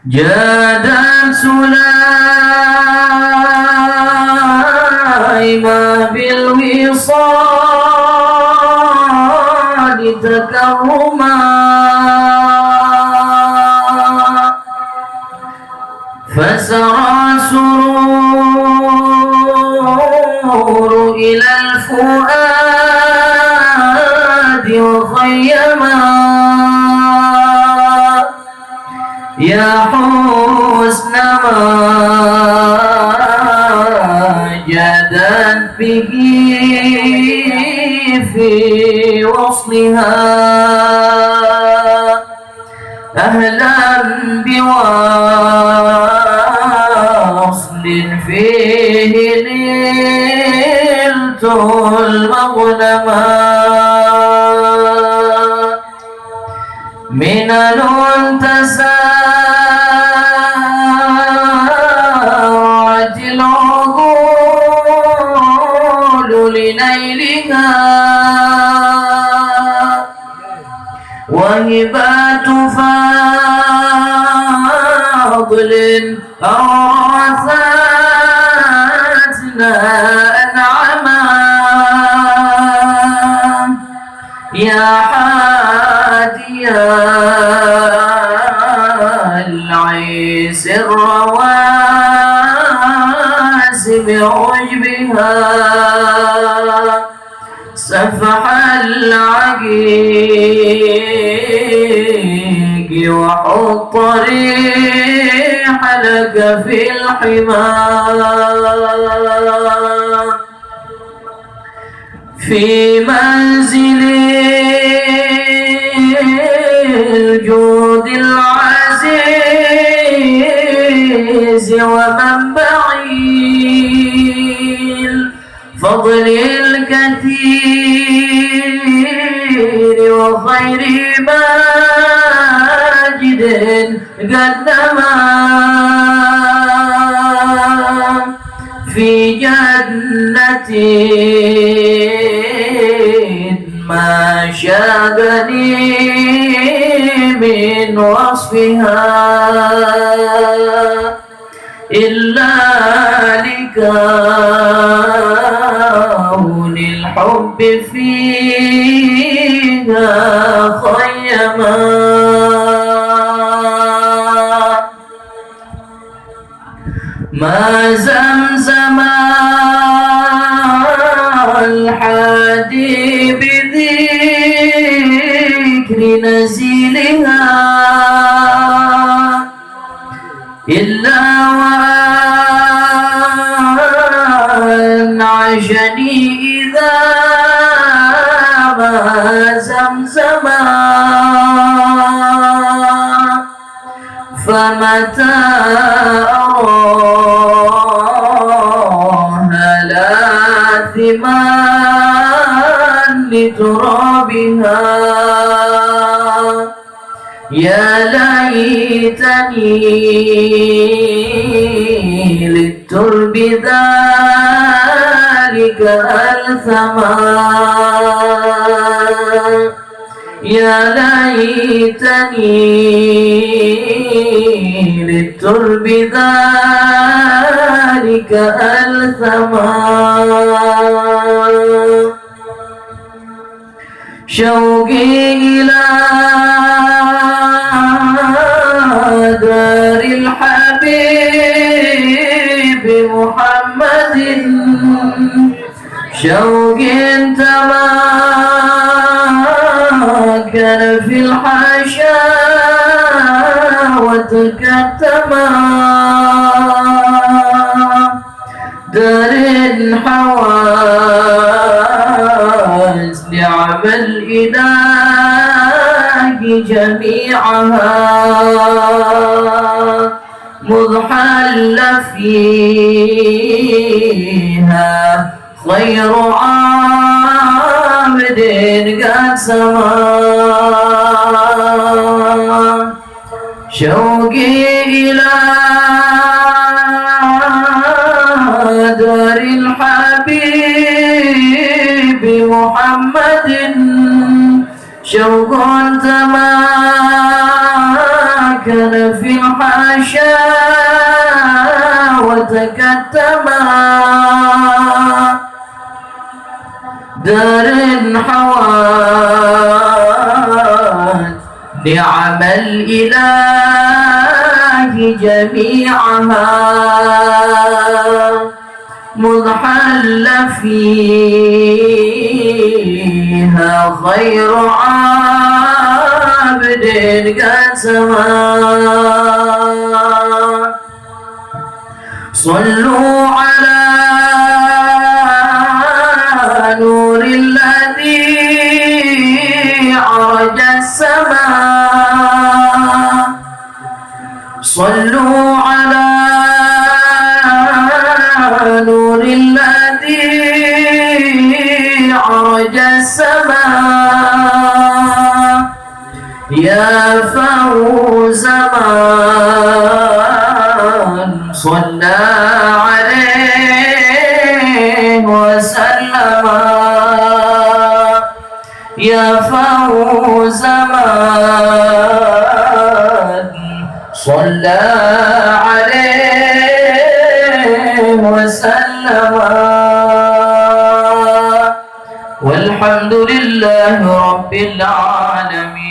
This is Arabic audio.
جادت سليمان بالوصال تكرما فسرى سرور إلى الفؤاد وخيما يا حسن ما جادت به في وصلها أهلا بوصل فيه نلت المغنما منن تسارعت العقول لنيلها وهبات فاضل أورثتنا أنعما يا حاديا العيس الرواسم عجبها سفح العقيق وحط ريح لك في الحمى في منزل الجود العزيز ومنبعي الفضل الكثير وخير ماجد قدما في جنة ما شاغني من وصفها إلا لكون الحب فيها خيما ما زمزم الحادي بذكر نزيلها إلا وأنعشني إذا ما زمزما فمتى أراها لاثما لترابها يا ليتني للترب ذلك ألثما يا ليتني للترب ذلك ألثما شوقي إلى دار الحبيب محمد شوق تمكن في الحاشا وتكتما دار حواس نعم الإله جميعها مذ حل فيها خير عابد قد سما شوقي إلى دار الحبيب محمد شوق تماكن في الحاشا وتكتما دار حوات نعم الإله جميعها مذ حل فيها خير عابد قد سما صلوا على نور الذي عرج السماء صلوا على نور الذي عرج السماء يا فوز من صلى عليه وسلم يا فوز من صلى عليه وسلم والحمد لله رب العالمين.